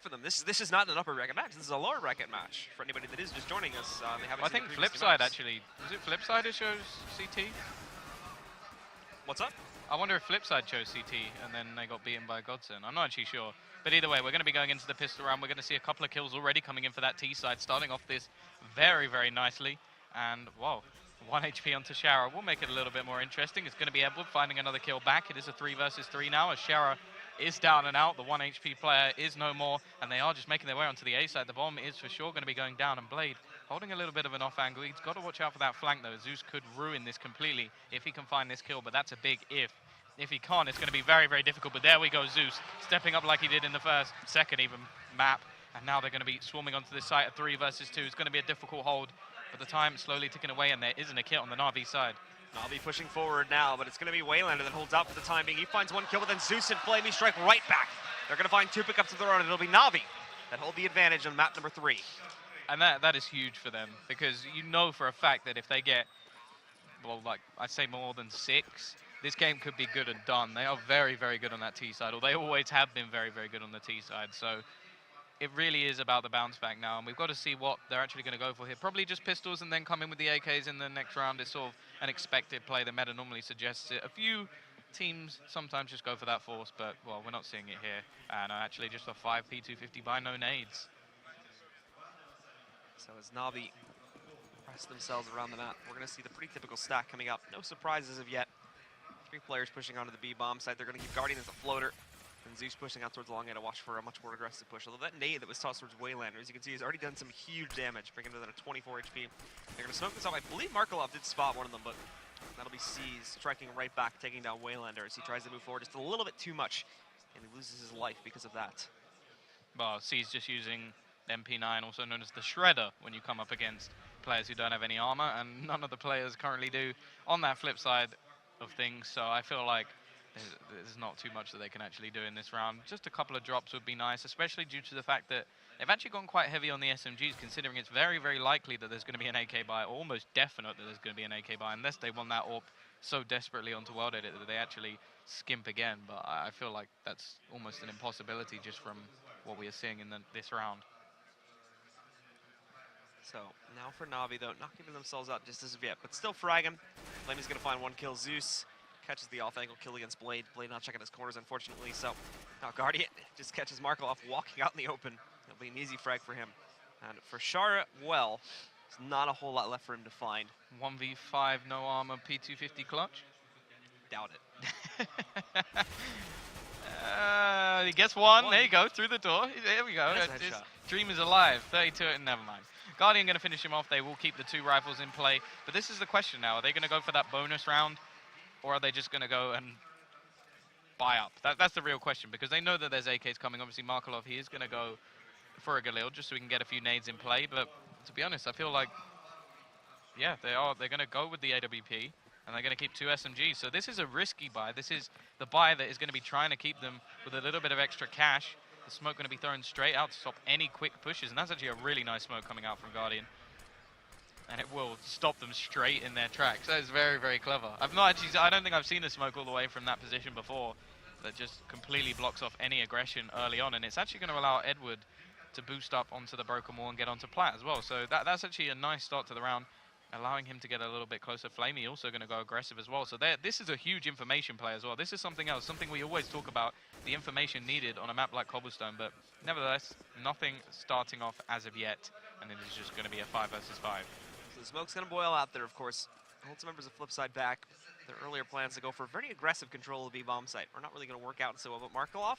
for them. This is not an upper bracket match. This is a lower bracket match for anybody that is just joining us. They haven't I think FlipSid actually. Was it FlipSid that shows CT? What's up? I wonder if FlipSid chose CT and then they got beaten by Godson. I'm not actually sure. But either way, we're going to be going into the pistol round. We're going to see a couple of kills already coming in for that T side, starting off this very, very nicely. And, wow, 1 HP onto Shara will make it a little bit more interesting. It's going to be Edward finding another kill back. It is a 3 versus 3 now as Shara is down and out. The 1 HP player is no more, and they are just making their way onto the A side. The bomb is for sure going to be going down, and Blade holding a little bit of an off angle. He's got to watch out for that flank, though. Zeus could ruin this completely if he can find this kill, but that's a big if. If he can't, it's going to be very, very difficult. But there we go, Zeus stepping up like he did in the second even map. And now they're going to be swarming onto this site at 3 versus 2. It's going to be a difficult hold. But the time slowly ticking away, and there isn't a kill on the Na'Vi side. Na'Vi pushing forward now, but it's going to be Waylander that holds out for the time being. He finds 1 kill, but then Zeus and Flamey strike right back. They're going to find 2 pickups of their own, and it'll be Na'Vi that hold the advantage on map number 3. And that is huge for them, because you know for a fact that if they get, well, like, I'd say more than 6, this game could be good and done. They are very, very good on that T side, or they always have been very, very good on the T side. So it really is about the bounce back now, and we've got to see what they're actually going to go for here. Probably just pistols and then come in with the AKs in the next round. It's sort of an expected play. The meta normally suggests it. A few teams sometimes just go for that force, but, well, we're not seeing it here. And actually just a 5 P250 by no nades. So as Na'Vi press themselves around the map, we're going to see the pretty typical stack coming up. No surprises of yet. 3 players pushing onto the B-bomb side. They're going to keep Guardian as a floater. And Zeus pushing out towards the long end to watch for a much more aggressive push. Although that nade that was tossed towards Waylander, as you can see, has already done some huge damage, bringing him to a 24 HP. They're going to smoke this off. I believe Markelov did spot one of them, but that'll be C's striking right back, taking down Waylander as he tries to move forward just a little bit too much. And he loses his life because of that. Well, C's just using MP9, also known as the Shredder, when you come up against players who don't have any armor, and none of the players currently do on that flip side of things. So I feel like there's not too much that they can actually do in this round. Just a couple of drops would be nice, especially due to the fact that they've actually gone quite heavy on the SMGs, considering it's very, very likely that there's going to be an AK buy, almost definite that there's going to be an AK buy, unless they want that AWP so desperately onto World Edit that they actually skimp again. But I feel like that's almost an impossibility just from what we are seeing in this round. So now for Na'Vi, though, not giving themselves up just as of yet, but still fragging. Flamey's going to find 1 kill. Zeus catches the off-angle kill against Blade. Blade not checking his corners, unfortunately, so now Guardian just catches Markelov walking out in the open. It'll be an easy frag for him. And for Shara, well, there's not a whole lot left for him to find. 1v5, no armor, P250 clutch? Doubt it. He gets one. There you go, through the door. There we go. Dream is alive. 32, and never mind. Guardian going to finish him off. They will keep the 2 rifles in play. But this is the question now. Are they going to go for that bonus round? Or are they just going to go and buy up? That's the real question, because they know that there's AKs coming. Obviously, Markelov, he is going to go for a Galil just so we can get a few nades in play. But to be honest, I feel like, yeah, they're going to go with the AWP, and they're going to keep 2 SMGs. So this is a risky buy. This is the buy that is going to be trying to keep them with a little bit of extra cash. The smoke going to be thrown straight out to stop any quick pushes, and that's actually a really nice smoke coming out from Guardian. And it will stop them straight in their tracks. That is very, very clever. I don't think I've seen a smoke all the way from that position before that just completely blocks off any aggression early on, and it's actually going to allow Edward to boost up onto the broken wall and get onto plat as well. So that's actually a nice start to the round, allowing him to get a little bit closer. Flamey also going to go aggressive as well. So this is a huge information play as well. This is something else, something we always talk about, the information needed on a map like Cobblestone. But nevertheless, nothing starting off as of yet, and it is just going to be a 5 versus 5. So the smoke's going to boil out there, of course. Hold some members of FlipSid back. Their earlier plans to go for very aggressive control of the B-bomb site are not really going to work out so well. But Markelov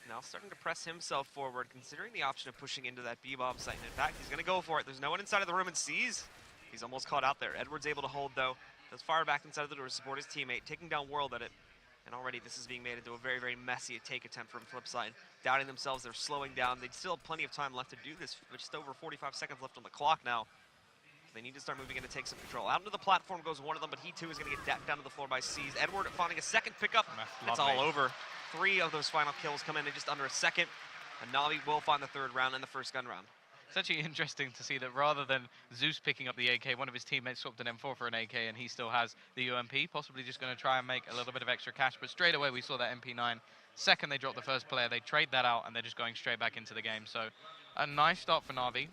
now starting to press himself forward, considering the option of pushing into that B-bomb site. And in fact, he's going to go for it. There's no one inside of the room, and sees. He's almost caught out there. Edward's able to hold, though. Does fire back inside of the door to support his teammate, taking down World Edit. And already this is being made into a very, very messy take attempt from FlipSid. Doubting themselves, they're slowing down. They still have plenty of time left to do this. Just over 45 seconds left on the clock now. They need to start moving in to take some control. Out into the platform goes one of them, but he too is going to get dapped down to the floor by C's. Edward finding a second pickup. It's all over. 3 of those final kills come in just under a second. And Na'Vi will find the 3rd round and the first gun round. It's actually interesting to see that rather than Zeus picking up the AK, one of his teammates swapped an M4 for an AK, and he still has the UMP, possibly just going to try and make a little bit of extra cash. But straight away, we saw that MP9. Second, they dropped the first player. They trade that out, and they're just going straight back into the game. So a nice start for Na'Vi,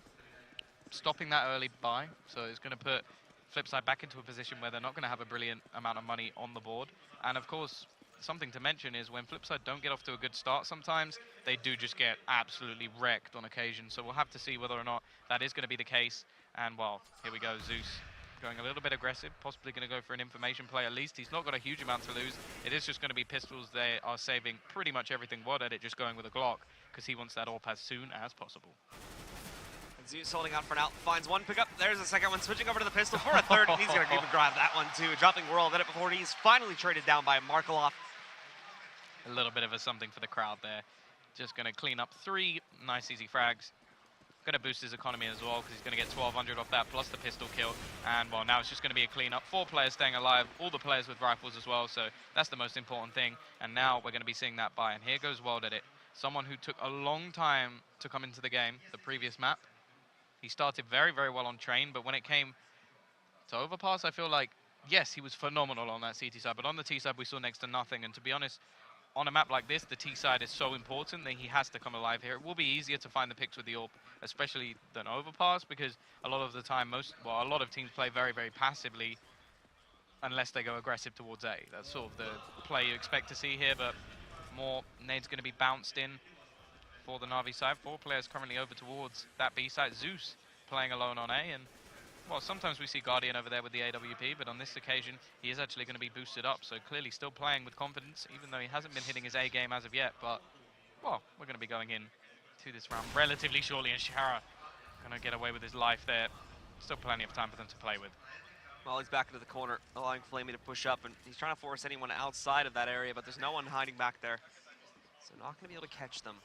stopping that early buy. So it's going to put FlipSid back into a position where they're not going to have a brilliant amount of money on the board. And of course, something to mention is when FlipSid don't get off to a good start sometimes, they do just get absolutely wrecked on occasion. So we'll have to see whether or not that is going to be the case. And well, here we go, Zeus going a little bit aggressive, possibly going to go for an information play at least. He's not got a huge amount to lose. It is just going to be pistols. They are saving pretty much everything. Wod at it, just going with a Glock, because he wants that AWP as soon as possible. And Zeus holding out for now, finds one pickup. There's a second one, switching over to the pistol for a third, and he's going to even grab that one too. Dropping World at it before he's finally traded down by Markelov. A little bit of a something for the crowd there. Just going to clean up 3 nice easy frags. Going to boost his economy as well, because he's going to get 1,200 off that, plus the pistol kill. And, well, now it's just going to be a cleanup. 4 players staying alive, all the players with rifles as well, so that's the most important thing. And now we're going to be seeing that buy. And here goes World at it. Someone who took a long time to come into the game, the previous map. He started very, very well on Train, but when it came to Overpass, I feel like, yes, he was phenomenal on that CT side, but on the T side, we saw next to nothing. And to be honest, on a map like this, the T side is so important that he has to come alive here. It will be easier to find the picks with the AWP, especially than Overpass, because a lot of the time, a lot of teams play very, very passively unless they go aggressive towards A. That's sort of the play you expect to see here, but more nades going to be bounced in for the Na'Vi side. 4 players currently over towards that B side. Zeus playing alone on A, and well, sometimes we see Guardian over there with the AWP, but on this occasion, he is actually going to be boosted up, so clearly still playing with confidence, even though he hasn't been hitting his A game as of yet, but, well, we're going to be going in to this round relatively shortly, and Shara going to get away with his life there. Still plenty of time for them to play with. Well, he's back into the corner, allowing Flamey to push up, and he's trying to force anyone outside of that area, but there's no one hiding back there, so not going to be able to catch them.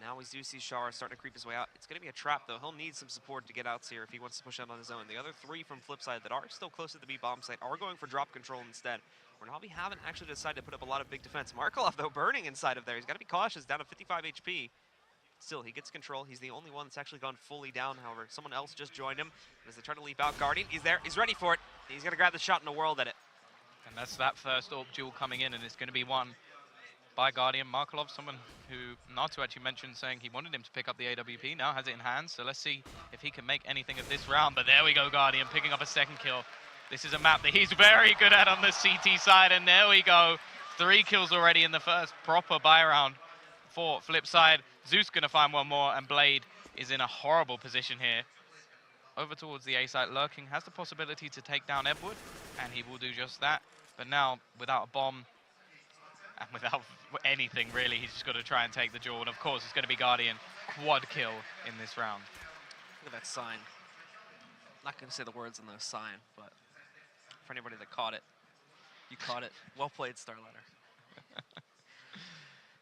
Now we do see Shara starting to creep his way out. It's going to be a trap, though. He'll need some support to get out here if he wants to push out on his own. The other 3 from FlipSid that are still close to the B bomb site are going for drop control instead. Na'Vi haven't actually decided to put up a lot of big defense. Markelov, though, burning inside of there. He's got to be cautious, down to 55 HP. Still, he gets control. He's the only one that's actually gone fully down, however. Someone else just joined him as they try to leap out. Guardian, he's there. He's ready for it. He's going to grab the shot in the world at it. And that's that first AWP duel coming in, and it's going to be won by Guardian. Markelov, someone who Natus actually mentioned saying he wanted him to pick up the AWP, now has it in hand, so let's see if he can make anything of this round. But there we go, Guardian picking up a second kill. This is a map that he's very good at on the CT side, and there we go. 3 kills already in the first proper buy round for FlipSid. Zeus gonna find one more, and Blade is in a horrible position here. Over towards the A site, lurking, has the possibility to take down Edward, and he will do just that. But now, without a bomb, and without anything, really, he's just got to try and take the duel. And of course, it's going to be Guardian quad kill in this round. Look at that sign. I'm not going to say the words on the sign, but for anybody that caught it, you caught it. Well played, StarLadder.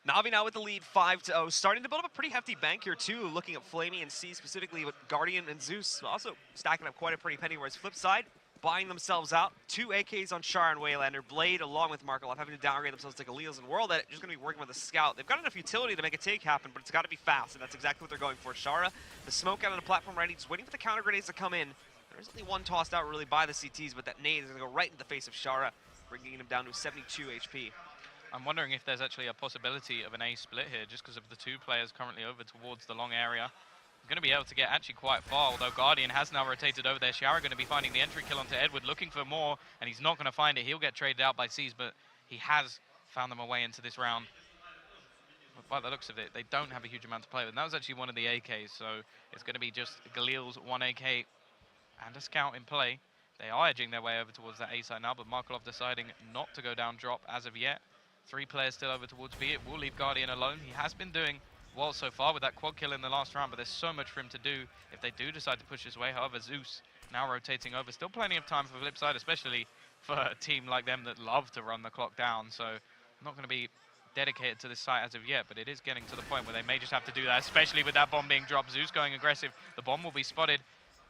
Na'Vi now with the lead 5-0. Starting to build up a pretty hefty bank here, too. Looking at Flamey and C specifically with Guardian and Zeus. Also stacking up quite a pretty penny, whereas FlipSid buying themselves out. 2 AKs on Char and Waylander. Blade, along with Markelov, having to downgrade themselves to Galil's and World at it. Just going to be working with a scout. They've got enough utility to make a take happen, but it's got to be fast, and that's exactly what they're going for. Shara, the smoke out on the platform ready, just waiting for the counter grenades to come in. There's only one tossed out really by the CTs, but that nade is going to go right into the face of Shara, bringing him down to 72 HP. I'm wondering if there's actually a possibility of an A split here, just because of the 2 players currently over towards the long area. Going to be able to get actually quite far, although Guardian has now rotated over there. Shara going to be finding the entry kill onto Edward, looking for more, and he's not going to find it. He'll get traded out by C's, but he has found them a way into this round. But by the looks of it, they don't have a huge amount to play with. And that was actually one of the AKs, so it's going to be just Galil's 1 AK and a scout in play. They are edging their way over towards that A side now, but Markelov deciding not to go down drop as of yet. 3 players still over towards B. It will leave Guardian alone. He has been doing well so far with that quad kill in the last round, but there's so much for him to do if they do decide to push his way. However, Zeus now rotating over. Still plenty of time for FlipSid, especially for a team like them that love to run the clock down. So not going to be dedicated to this site as of yet, but it is getting to the point where they may just have to do that, especially with that bomb being dropped. Zeus going aggressive. The bomb will be spotted.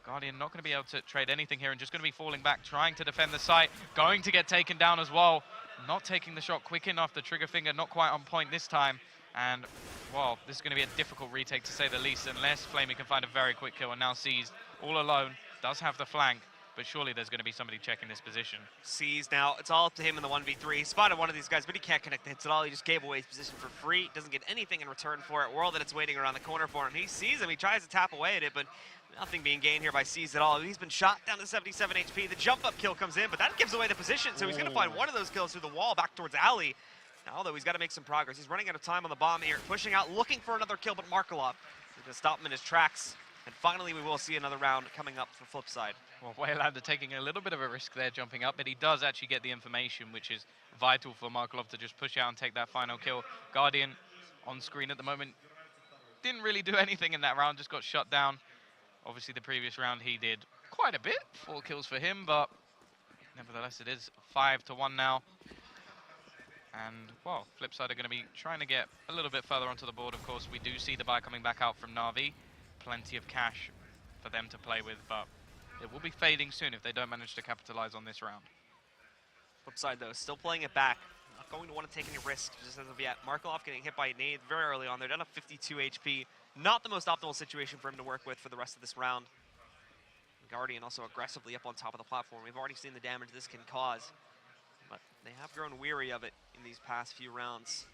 Guardian not going to be able to trade anything here and just going to be falling back, trying to defend the site. Going to get taken down as well. Not taking the shot quick enough. The trigger finger not quite on point this time. And, well, this is going to be a difficult retake to say the least, unless Flamey can find a very quick kill. And now Seized, all alone, does have the flank, but surely there's going to be somebody checking this position. Seized now, it's all up to him in the 1v3. He spotted one of these guys, but he can't connect the hits at all. He just gave away his position for free. Doesn't get anything in return for it. World that it's waiting around the corner for him. He sees him, he tries to tap away at it, but nothing being gained here by Seized at all. He's been shot down to 77 HP. The jump up kill comes in, but that gives away the position, so he's going to find one of those kills through the wall back towards Alley. Now, although he's got to make some progress. He's running out of time on the bomb here, pushing out, looking for another kill, but Markelov is going to stop him in his tracks. And finally, we will see another round coming up for FlipSid. Well, Waylander taking a little bit of a risk there jumping up, but he does actually get the information, which is vital for Markelov to just push out and take that final kill. Guardian on screen at the moment didn't really do anything in that round, just got shut down. Obviously, the previous round he did quite a bit, 4 kills for him, but nevertheless, it is 5-1 now. And, well, FlipSid are going to be trying to get a little bit further onto the board, of course. We do see the buy coming back out from Na'Vi. Plenty of cash for them to play with, but it will be fading soon if they don't manage to capitalize on this round. FlipSid, though, still playing it back. Not going to want to take any risks just as of yet. Markelov getting hit by a nade very early on. They're down to 52 HP. Not the most optimal situation for him to work with for the rest of this round. Guardian also aggressively up on top of the platform. We've already seen the damage this can cause, but they have grown weary of it in these past few rounds.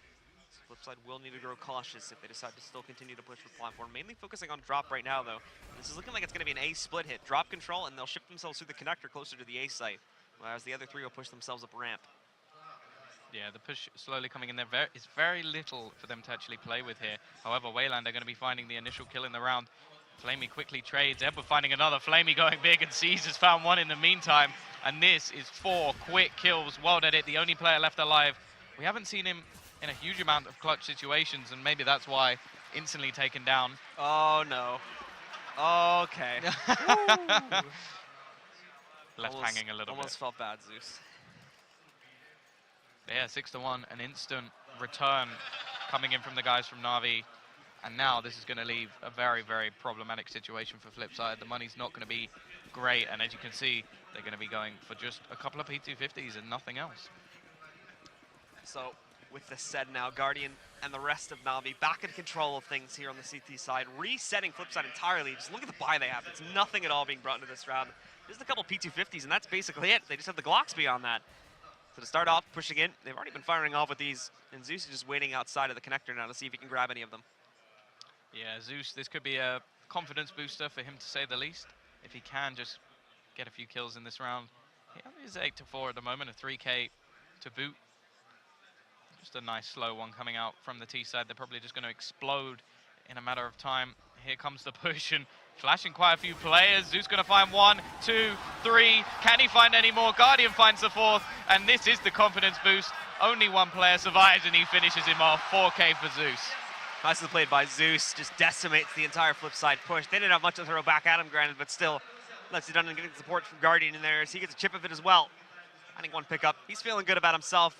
FlipSid will need to grow cautious if they decide to still continue to push the platform. Mainly focusing on drop right now, though. This is looking like it's going to be an A split hit. Drop control, and they'll shift themselves through the connector closer to the A site, whereas the other 3 will push themselves up ramp. Yeah, the push slowly coming in there. It's very little for them to actually play with here. However, Wayland are going to be finding the initial kill in the round. Flamey quickly trades. Ebba finding another. Flamey going big, and Seized has found one in the meantime. And this is 4 quick kills. World at it, the only player left alive. We haven't seen him in a huge amount of clutch situations, and maybe that's why instantly taken down. Oh, no. Okay. Left hanging a little bit. Almost felt bad, Zeus. Yeah, 6-1, an instant return coming in from the guys from Na'Vi. And now this is going to leave a very, very problematic situation for FlipSid. The money's not going to be great, and as you can see, they're going to be going for just a couple of P250s and nothing else. So, with this said now, Guardian and the rest of Na'Vi back in control of things here on the CT side, resetting FlipSid entirely. Just look at the buy they have. It's nothing at all being brought into this round. Just a couple P250s, and that's basically it. They just have the Glocks beyond that. So to start off, pushing in, they've already been firing off with these, and Zeus is just waiting outside of the connector now to see if he can grab any of them. Yeah, Zeus, this could be a confidence booster for him, to say the least. If he can just get a few kills in this round. He is 8-4 at the moment, a 3K to boot. Just a nice slow one coming out from the T side. They're probably just going to explode in a matter of time. Here comes the push, and flashing quite a few players. Zeus going to find 1, 2, 3. Can he find any more? Guardian finds the 4th, and this is the confidence boost. Only 1 player survives, and he finishes him off. 4K for Zeus. Nicely played by Zeus, just decimates the entire FlipSid push. They didn't have much to throw back at him, granted, but still, lets it done and getting support from Guardian in there as he gets a chip of it as well. Finding 1 pickup. He's feeling good about himself.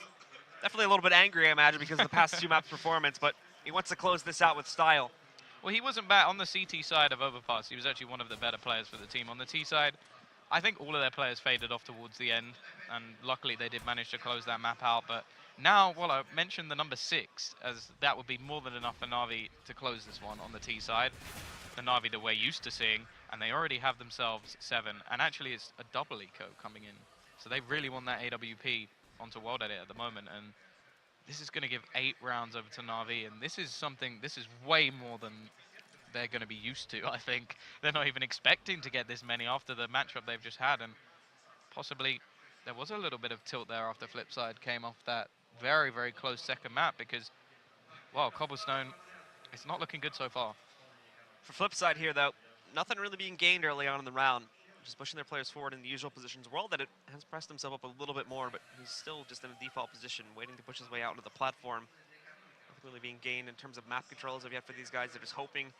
Definitely a little bit angry, I imagine, because of the past 2 maps performance, but he wants to close this out with style. Well, he wasn't bad on the CT side of Overpass. He was actually one of the better players for the team. On the T side, I think all of their players faded off towards the end, and luckily they did manage to close that map out. But now, well, I mentioned the number 6, as that would be more than enough for Na'Vi to close this one on the T side. The Na'Vi that we're used to seeing, and they already have themselves 7, and actually it's a double eco coming in. So they really want that AWP onto World Edit at the moment, and this is going to give 8 rounds over to Na'Vi, and this is way more than they're going to be used to, I think. They're not even expecting to get this many after the matchup they've just had, and possibly there was a little bit of tilt there after FlipSid came off that very, very close second map, because, well, Cobblestone, it's not looking good so far. For FlipSid here, though, nothing really being gained early on in the round. Just pushing their players forward in the usual positions. World that it has pressed himself up a little bit more, but he's still just in a default position, waiting to push his way out into the platform. Nothing really being gained in terms of map controls of yet for these guys. They're just hoping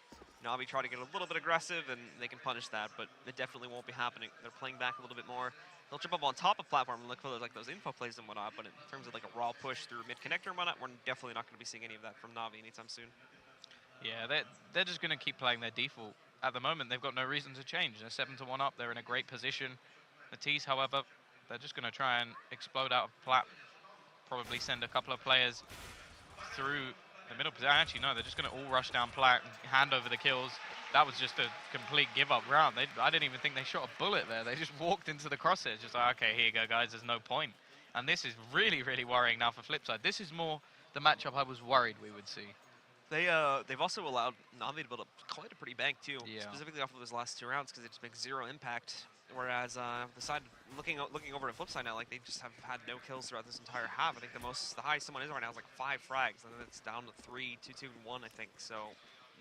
Na'Vi try to get a little bit aggressive, and they can punish that, but it definitely won't be happening. They're playing back a little bit more. They'll jump up on top of platform and look for those, like those info plays and whatnot, but in terms of like a raw push through mid-connector and whatnot, we're definitely not going to be seeing any of that from Na'Vi anytime soon. Yeah, they're just going to keep playing their default. At the moment, they've got no reason to change. They're 7-1 up. They're in a great position. The T's, however, they're just going to try and explode out of plat. Probably send a couple of players through the middle position. Actually, no, they're just going to all rush down Plat and hand over the kills. That was just a complete give-up round. I didn't even think they shot a bullet there. They just walked into the crosshairs, just like, okay, here you go, guys, there's no point. And this is really, really worrying now for FlipSid. This is more the matchup I was worried we would see. They've also allowed Navi to build up quite a pretty bank too, Yeah. specifically off of those last 2 rounds, because it just makes 0 impact. Whereas the side looking over to FlipSid now, like they just have had no kills throughout this entire half. I think the highest someone is right now is like 5 frags, and then it's down to 3, 2, 2, and 1, I think. So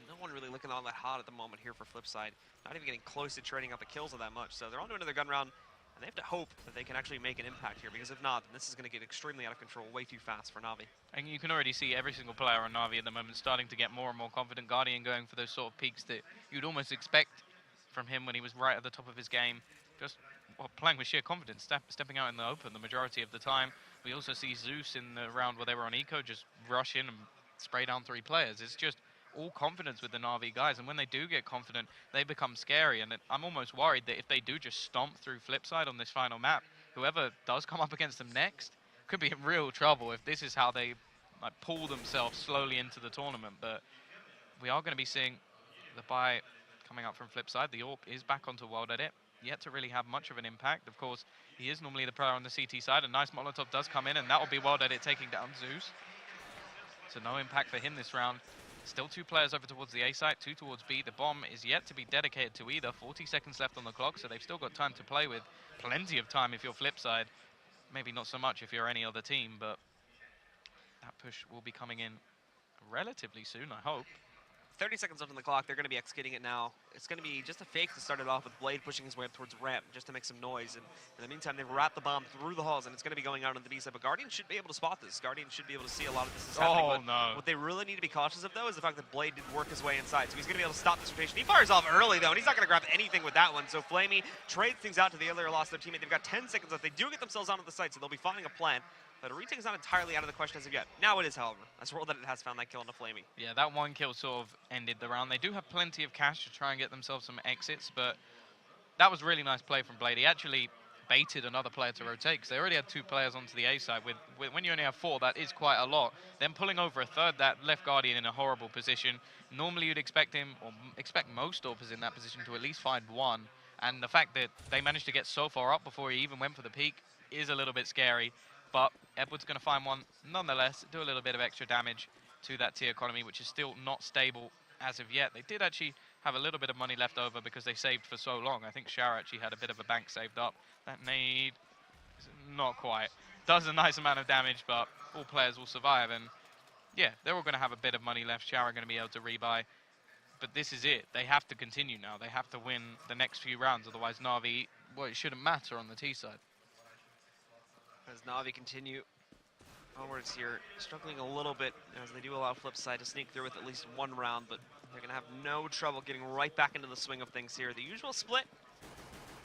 no one really looking all that hot at the moment here for FlipSid. Not even getting close to trading out the kills all that much. So they're on to another gun round. And they have to hope that they can actually make an impact here, because if not, then this is going to get extremely out of control way too fast for Navi. And you can already see every single player on Navi at the moment starting to get more and more confident. Guardian going for those sort of peaks that you'd almost expect from him when he was right at the top of his game. Just playing with sheer confidence, stepping out in the open the majority of the time. We also see Zeus in the round where they were on eco just rush in and spray down 3 players. It's just all confidence with the Navi guys, and when they do get confident, they become scary. And I'm almost worried that if they do just stomp through FlipSid on this final map, whoever does come up against them next could be in real trouble if this is how they like pull themselves slowly into the tournament. But we are going to be seeing the buy coming up from FlipSid. The AWP is back onto World Edit, yet to really have much of an impact. Of course, he is normally the player on the CT side. A nice Molotov does come in, and that will be World Edit taking down Zeus. So no impact for him this round. Still 2 players over towards the A site, 2 towards B. The bomb is yet to be dedicated to either. 40 seconds left on the clock, so they've still got time to play with. Plenty of time if you're FlipSid. Maybe not so much if you're any other team, but that push will be coming in relatively soon, I hope. 30 seconds left on the clock. They're going to be executing it now. It's going to be just a fake to start it off with Blade pushing his way up towards ramp just to make some noise. And in the meantime, they've wrapped the bomb through the halls, and it's going to be going out on the B side. But Guardian should be able to spot this. Guardian should be able to see a lot of this is happening. Oh, but no. What they really need to be cautious of, though, is the fact that Blade did work his way inside. So he's going to be able to stop this rotation. He fires off early, though, and he's not going to grab anything with that one. So Flamey trades things out to the earlier loss of their teammate. They've got 10 seconds left. They do get themselves onto the site, so they'll be finding a plan. But a retake is not entirely out of the question as of yet. Now it is, however. As World Edit has found that kill on the Flamey. Yeah, that 1 kill sort of ended the round. They do have plenty of cash to try and get themselves some exits, but that was really nice play from Blade. He actually baited another player to rotate, because they already had 2 players onto the A side. When you only have 4, that is quite a lot. Then pulling over a third, that left Guardian in a horrible position. Normally you'd expect him, or expect most AWPers in that position, to at least find 1. And the fact that they managed to get so far up before he even went for the peak is a little bit scary. But Edward's going to find 1 nonetheless, do a little bit of extra damage to that T economy, which is still not stable as of yet. They did actually have a little bit of money left over because they saved for so long. I think Shower actually had a bit of a bank saved up. That nade, not quite. Does a nice amount of damage, but all players will survive. And yeah, they're all going to have a bit of money left. Shower going to be able to rebuy. But this is it. They have to continue now. They have to win the next few rounds. Otherwise, Na'Vi, well, it shouldn't matter on the T side. As Na'Vi continue onwards here, struggling a little bit as they do allow FlipSid to sneak through with at least 1 round, but they're going to have no trouble getting right back into the swing of things here. The usual split,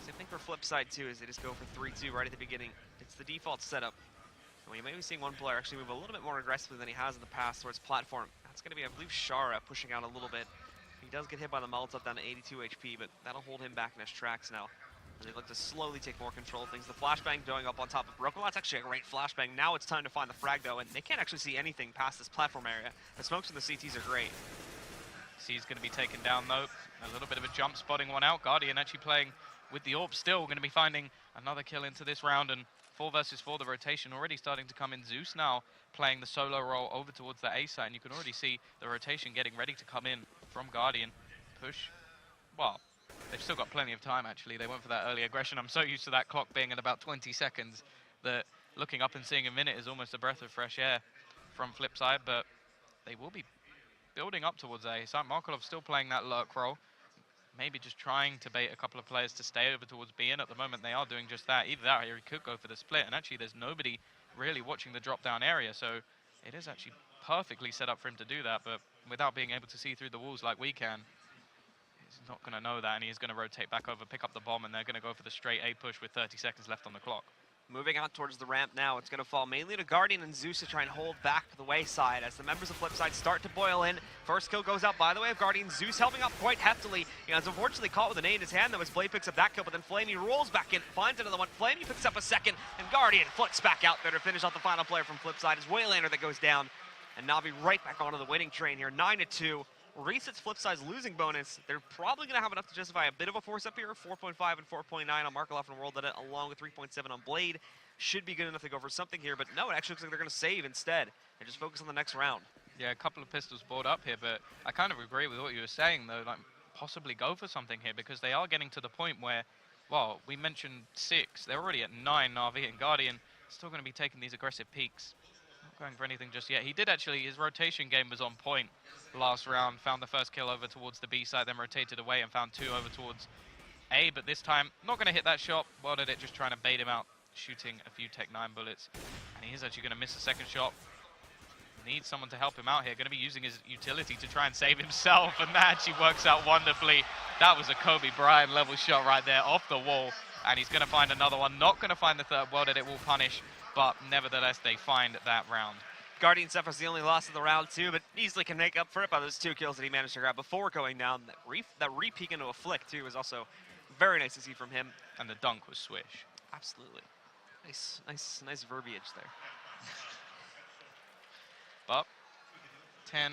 same thing for FlipSid too, is they just go for 3-2 right at the beginning. It's the default setup. And we may be seeing one player actually move a little bit more aggressively than he has in the past towards platform. That's going to be, I believe, Shara pushing out a little bit. He does get hit by the Molotov down to 82 HP, but that'll hold him back in his tracks now. They look to slowly take more control of things. The flashbang going up on top of Broken. Well, that's actually a great flashbang. Now it's time to find the frag, though, and they can't actually see anything past this platform area. The smokes and the CTs are great. C's going to be taken down, though. A little bit of a jump spotting one out. Guardian actually playing with the AWP still. Going to be finding another kill into this round, and 4 versus 4, the rotation already starting to come in. Zeus now playing the solo role over towards the A side, and you can already see the rotation getting ready to come in from Guardian. Push. Well, they've still got plenty of time, actually. They went for that early aggression. I'm so used to that clock being at about 20 seconds that looking up and seeing a minute is almost a breath of fresh air from FlipSid, but they will be building up towards A. So Markolov's still playing that lurk role, maybe just trying to bait a couple of players to stay over towards B, and at the moment they are doing just that. Either that or he could go for the split, and actually there's nobody really watching the drop-down area, so it is actually perfectly set up for him to do that, but without being able to see through the walls like we can, he's not going to know that, and he's going to rotate back over, pick up the bomb, and they're going to go for the straight A push with 30 seconds left on the clock. Moving out towards the ramp now, it's going to fall mainly to Guardian and Zeus to try and hold back the wayside as the members of FlipSid start to boil in. First kill goes out by the way of Guardian. Zeus helping up quite heftily. He was unfortunately caught with a nade in his hand, though, as Blade picks up that kill, but then Flamey rolls back in, finds another one. Flamey picks up a second, and Guardian flicks back out there to finish off the final player from FlipSid. Is Waylander that goes down. And Na'Vi right back onto the winning train here, 9-2. Resets FlipSide's losing bonus. They're probably going to have enough to justify a bit of a force up here. 4.5 and 4.9 on Markaloff and World Edit, along with 3.7 on Blade. Should be good enough to go for something here, but no, it actually looks like they're going to save instead and just focus on the next round. Yeah, a couple of pistols brought up here, but I kind of agree with what you were saying, though. Like, possibly go for something here, because they are getting to the point where, well, we mentioned 6. They're already at 9, Na'Vi, and Guardian still going to be taking these aggressive peaks. Not going for anything just yet. He did actually, his rotation game was on point last round. Found the first kill over towards the B side, then rotated away and found 2 over towards A, but this time, not going to hit that shot. Well did it, just trying to bait him out, shooting a few Tech 9 bullets. And he is actually going to miss the second shot. Needs someone to help him out here. Going to be using his utility to try and save himself, and that actually works out wonderfully. That was a Kobe Bryant level shot right there off the wall, and he's going to find another one. Not going to find the third. Well, that it will punish, but nevertheless they find that round. Guardian suffers the only loss of the round 2, but easily can make up for it by those 2 kills that he managed to grab before going down. That re-peek into a flick too was also very nice to see from him. And the dunk was swish. Absolutely. Nice verbiage there. But 10-2.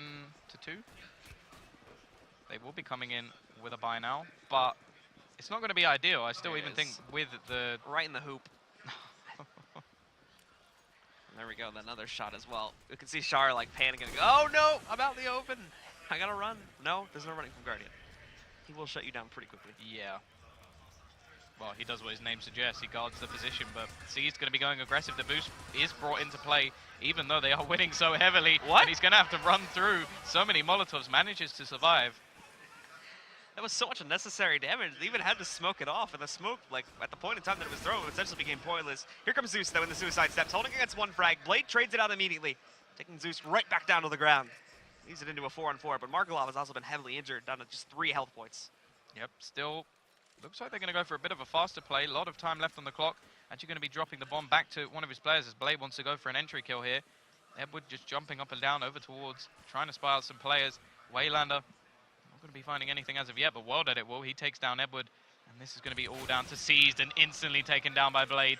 They will be coming in with a bye now, but it's not going to be ideal. I still even think with the... Right in the hoop. And there we go, another shot as well. You can see Char like panicking. Oh no, I'm out in the open. I gotta run. No, there's no running from Guardian. He will shut you down pretty quickly. Yeah. Well, he does what his name suggests. He guards the position, but C's going to be going aggressive. The boost is brought into play, even though they are winning so heavily. What? And he's going to have to run through so many Molotovs, manages to survive. That was so much unnecessary damage. They even had to smoke it off, and the smoke, like, at the point in time that it was thrown, essentially became pointless. Here comes Zeus, though, in the suicide steps, holding against 1 frag. Blade trades it out immediately, taking Zeus right back down to the ground. Leaves it into a 4-on-4, but Markaloff has also been heavily injured, down to just 3 health points. Yep, still looks like they're going to go for a bit of a faster play. A lot of time left on the clock. Actually going to be dropping the bomb back to one of his players as Blade wants to go for an entry kill here. Edward just jumping up and down over towards, trying to spy out some players. Waylander, not going to be finding anything as of yet, but World Edit will. He takes down Edward, and this is going to be all down to Seized and instantly taken down by Blade.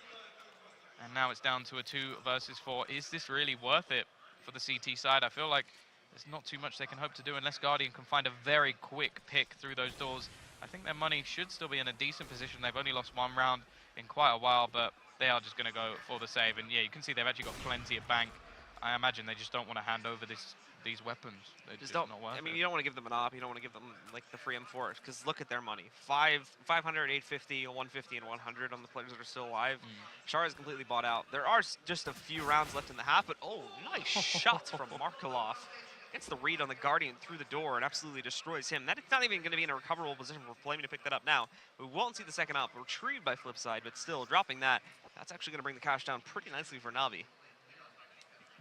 And now it's down to a 2 versus 4. Is this really worth it for the CT side? I feel like there's not too much they can hope to do unless Guardian can find a very quick pick through those doors. I think their money should still be in a decent position. They've only lost 1 round in quite a while, but they are just going to go for the save. And yeah, you can see they've actually got plenty of bank. I imagine they just don't want to hand over these weapons. They're just not worth it. I mean, you don't want to give them an op. You don't want to give them like the free M4, because look at their money. 500, 850, 150, and 100 on the players that are still alive. Char is completely bought out. There are just a few rounds left in the half, but oh, nice shots from Markaloff. Gets the read on the Guardian through the door and absolutely destroys him. That's not even going to be in a recoverable position for Flaming to pick that up now. We won't see the second op retrieved by FlipSide, but still dropping that. That's actually going to bring the cash down pretty nicely for Na'Vi.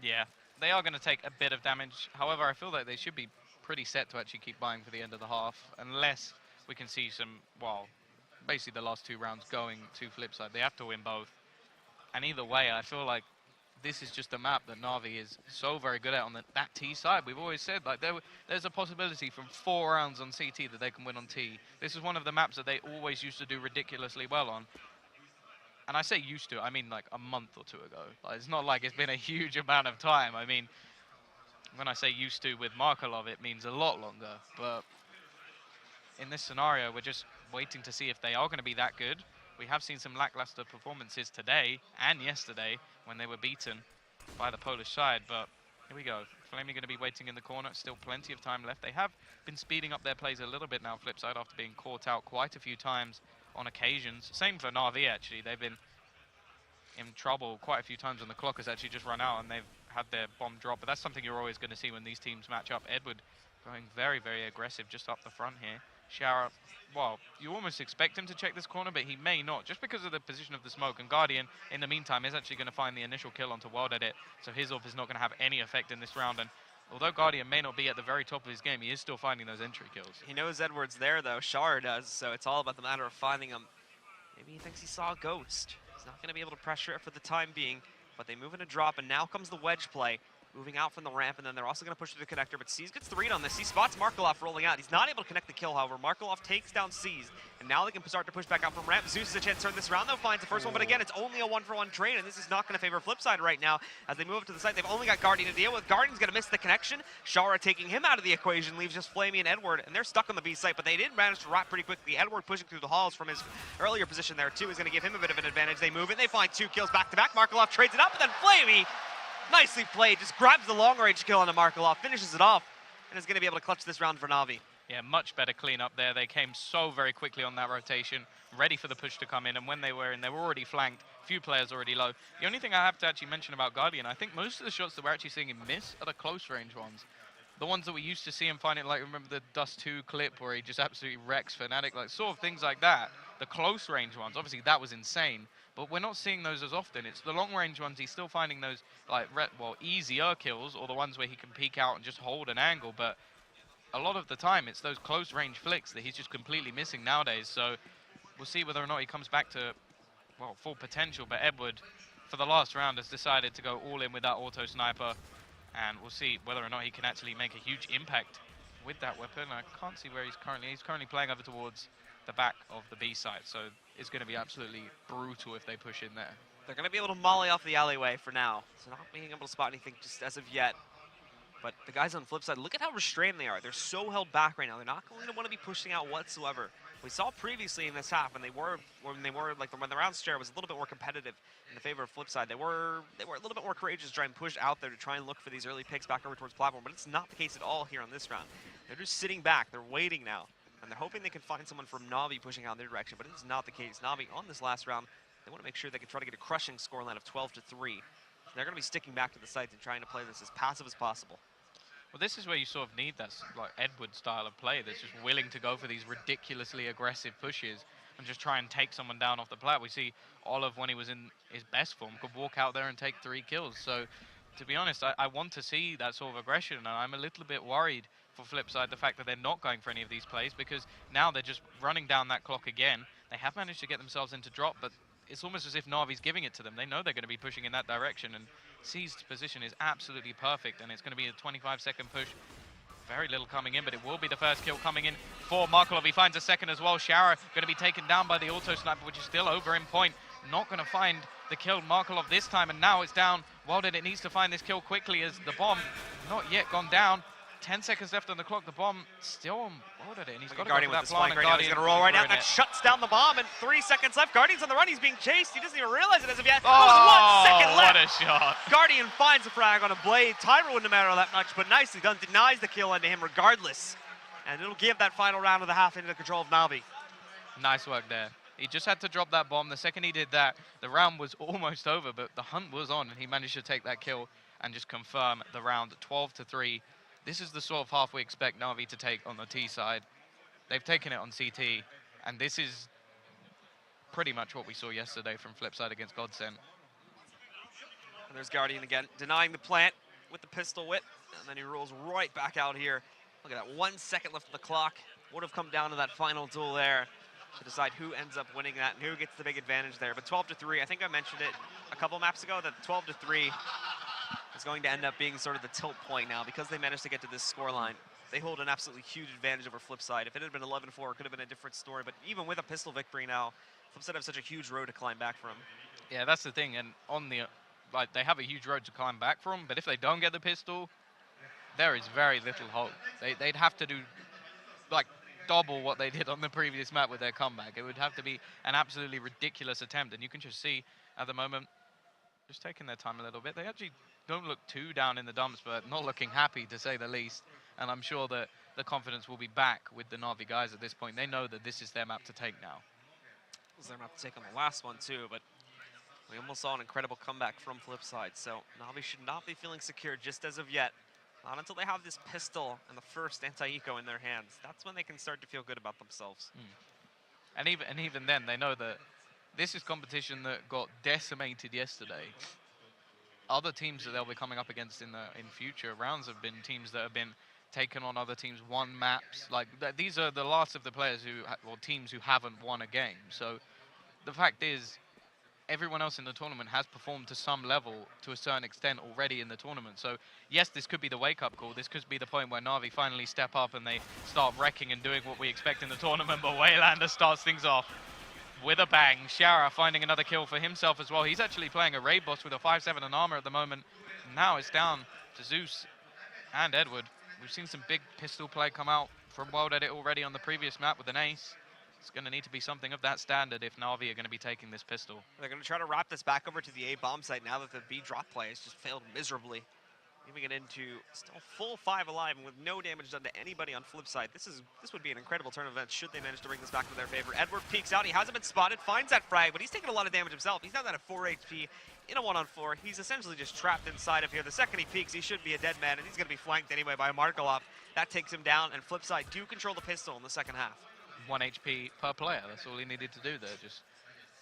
Yeah, they are going to take a bit of damage. However, I feel like they should be pretty set to actually keep buying for the end of the half, unless we can see some, well, basically the last 2 rounds going to FlipSide. They have to win both. And either way, I feel like this is just a map that Na'Vi is so very good at on that T side. We've always said, like, there's a possibility from 4 rounds on CT that they can win on T. This is one of the maps that they always used to do ridiculously well on. And I say used to, I mean like a month or 2 ago. Like, it's not like it's been a huge amount of time. I mean, when I say used to with Markaloff, it means a lot longer. But in this scenario, we're just waiting to see if they are going to be that good. We have seen some lackluster performances today and yesterday when they were beaten by the Polish side, but here we go. Flaming going to be waiting in the corner. Still plenty of time left. They have been speeding up their plays a little bit now, FlipSide, after being caught out quite a few times on occasions. Same for Na'Vi, actually. They've been in trouble quite a few times when the clock has actually just run out and they've had their bomb drop, but that's something you're always going to see when these teams match up. Edward going very, very aggressive just up the front here. Shara, well, you almost expect him to check this corner, but he may not, just because of the position of the smoke. And Guardian, in the meantime, is actually going to find the initial kill onto World Edit, so his off is not going to have any effect in this round. And although Guardian may not be at the very top of his game, he is still finding those entry kills. He knows Edward's there, though. Shara does, so it's all about the matter of finding him. Maybe he thinks he saw a ghost. He's not going to be able to pressure it for the time being, but they move in a drop, and now comes the wedge play. moving out from the ramp, and then they're also going to push through the connector, but C's gets the read on this. He spots Markelov rolling out. He's not able to connect the kill, however. Markelov takes down C's, and now they can start to push back out from ramp. Zeus has a chance to turn this around, though, finds the first one, but again, it's only a 1-for-1 trade, and this is not going to favor FlipSid right now. As they move up to the site, they've only got Guardian to deal with. Guardian's going to miss the connection. Shara taking him out of the equation, leaves just Flamey and Edward, and they're stuck on the B site, but they did manage to wrap pretty quickly. Edward pushing through the halls from his earlier position there, too, is going to give him a bit of an advantage. They move it, they find 2 kills back-to-back. Markelov trades it up, and then Flamey, nicely played, just grabs the long-range kill on the Markelov, finishes it off, and is going to be able to clutch this round for Na'Vi. Yeah, much better cleanup there. They came so very quickly on that rotation, ready for the push to come in, and when they were in, they were already flanked, few players already low. The only thing I have to actually mention about Guardian, I think most of the shots that we're actually seeing him miss are the close-range ones. The ones that we used to see him finding, like, remember the Dust 2 clip where he just absolutely wrecks Fnatic, like, sort of things like that. The close-range ones, obviously that was insane, but we're not seeing those as often. It's the long-range ones, he's still finding those, like, easier kills, or the ones where he can peek out and just hold an angle, but a lot of the time, it's those close-range flicks that he's just completely missing nowadays, so we'll see whether or not he comes back to, well, full potential, but Edward, for the last round, has decided to go all in with that auto-sniper, and we'll see whether or not he can actually make a huge impact with that weapon. I can't see where he's currently playing over towards the back of the B side, so it's going to be absolutely brutal if they push in there. They're going to be able to molly off the alleyway for now, so not being able to spot anything just as of yet. But the guys on FlipSid, look at how restrained they are. They're so held back right now. They're not going to want to be pushing out whatsoever. We saw previously in this half when the round share was a little bit more competitive in the favor of FlipSid. They were a little bit more courageous to try and push out there to try and look for these early picks back over towards platform, but it's not the case at all here on this round. They're just sitting back. They're waiting now. And they're hoping they can find someone from Na'Vi pushing out in their direction, but it is not the case. Na'Vi on this last round, they want to make sure they can try to get a crushing scoreline of 12-3. They're going to be sticking back to the sites and trying to play this as passive as possible. Well, this is where you sort of need that like Edward style of play that's just willing to go for these ridiculously aggressive pushes and just try and take someone down off the plat. We see Olive, when he was in his best form, could walk out there and take 3 kills. So, to be honest, I want to see that sort of aggression, and I'm a little bit worried for FlipSid, the fact that they're not going for any of these plays, because now they're just running down that clock again. They have managed to get themselves into drop, but it's almost as if Na'Vi's giving it to them. They know they're going to be pushing in that direction, and C's position is absolutely perfect, and it's going to be a 25-second push. Very little coming in, but it will be the first kill coming in for Markelov. He finds a second as well. Shara going to be taken down by the auto sniper, which is still over in point. Not going to find the kill Markelov this time, and now it's down. Weldon, it needs to find this kill quickly as the bomb not yet gone down. 10 seconds left on the clock. The bomb still on Weldon, and he's got to go for that plant. Right now. He's going to roll right out. That shuts down the bomb, and 3 seconds left. Guardian's on the run. He's being chased. He doesn't even realize it as of yet. Oh, 1 second left. What a shot. Guardian finds a frag on a blade. Tyra wouldn't matter that much, but nicely done. Denies the kill onto him regardless. And it'll give that final round of the half into the control of Na'Vi. Nice work there. He just had to drop that bomb. The second he did that, the round was almost over, but the hunt was on, and he managed to take that kill and just confirm the round 12-3. This is the sort of half we expect Na'Vi to take on the T side. They've taken it on CT, and this is pretty much what we saw yesterday from FlipSid against Godsend. And there's Guardian again, denying the plant with the pistol whip, and then he rolls right back out here. Look at that, 1 second left on the clock. Would have come down to that final duel there to decide who ends up winning that and who gets the big advantage there. But 12-3, I think I mentioned it a couple maps ago, that 12-3 is going to end up being sort of the tilt point now because they managed to get to this scoreline. They hold an absolutely huge advantage over FlipSid. If it had been 11-4, it could have been a different story. But even with a pistol victory now, FlipSid have such a huge road to climb back from. Yeah, that's the thing. And on the they have a huge road to climb back from. But if they don't get the pistol, there is very little hope. They'd have to do like double what they did on the previous map with their comeback. It would have to be an absolutely ridiculous attempt. And you can just see at the moment, just taking their time a little bit. They actually don't look too down in the dumps, but not looking happy, to say the least. And I'm sure that the confidence will be back with the Na'Vi guys at this point. They know that this is their map to take now. It was their map to take on the last one, too, but we almost saw an incredible comeback from FlipSid. So Na'Vi should not be feeling secure just as of yet. Not until they have this pistol and the first anti-eco in their hands. That's when they can start to feel good about themselves. And even then, they know that this is competition that got decimated yesterday. Other teams that they'll be coming up against in future rounds have been teams that have been taken on other teams, won maps. Like these are the last of the players or teams who haven't won a game. So the fact is, everyone else in the tournament has performed to some level, to a certain extent already in the tournament. So yes, this could be the wake-up call. This could be the point where Na'Vi finally step up and they start wrecking and doing what we expect in the tournament. But Waylander starts things off with a bang. Shara finding another kill for himself as well. He's actually playing a raid boss with a 5-7 and armor at the moment. Now it's down to Zeus and Edward. We've seen some big pistol play come out from World Edit already on the previous map with an ace. It's going to need to be something of that standard if Na'Vi are going to be taking this pistol. They're going to try to wrap this back over to the A bomb site now that the B drop play has just failed miserably. Leaving it into still full 5 alive and with no damage done to anybody on flip side. This would be an incredible turn of events should they manage to bring this back to their favor. Edward peeks out. He hasn't been spotted, finds that frag, but he's taking a lot of damage himself. He's now down at 4 HP in a 1-on-4. He's essentially just trapped inside of here. The second he peeks, he should be a dead man, and he's going to be flanked anyway by Markelov. That takes him down, and flip side do control the pistol in the second half. 1 HP per player. That's all he needed to do there. Just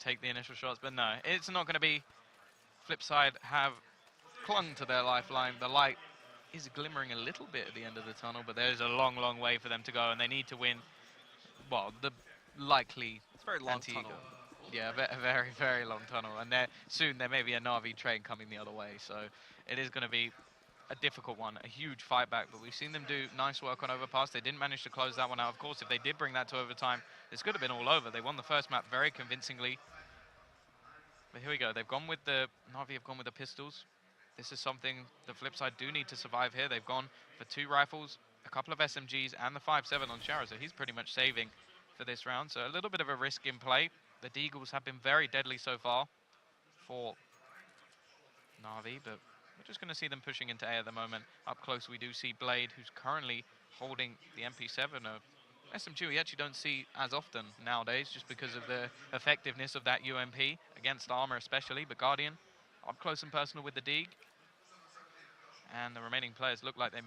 take the initial shots. But no, it's not going to be. Flipside have clung to their lifeline. The light is glimmering a little bit at the end of the tunnel, but there's a long, long way for them to go, and they need to win. Well, the likely. It's a very long tunnel. Yeah, a very, very long tunnel. And soon there may be a Na'Vi train coming the other way. So it is going to be a difficult one, a huge fight back, but we've seen them do nice work on overpass. They didn't manage to close that one out. Of course, if they did bring that to overtime, this could have been all over. They won the first map very convincingly. But here we go. Na'Vi have gone with the pistols. This is something the flip side do need to survive here. They've gone for 2 rifles, a couple of SMGs, and the 5-7 on Shara, so he's pretty much saving for this round. So a little bit of a risk in play. The Deagles have been very deadly so far for Na'Vi, but we're just going to see them pushing into A at the moment. Up close, we do see Blade, who's currently holding the MP7. SMG we actually don't see as often nowadays, just because of the effectiveness of that UMP against armor especially. But Guardian, up close and personal with the Deag. And the remaining players look like they're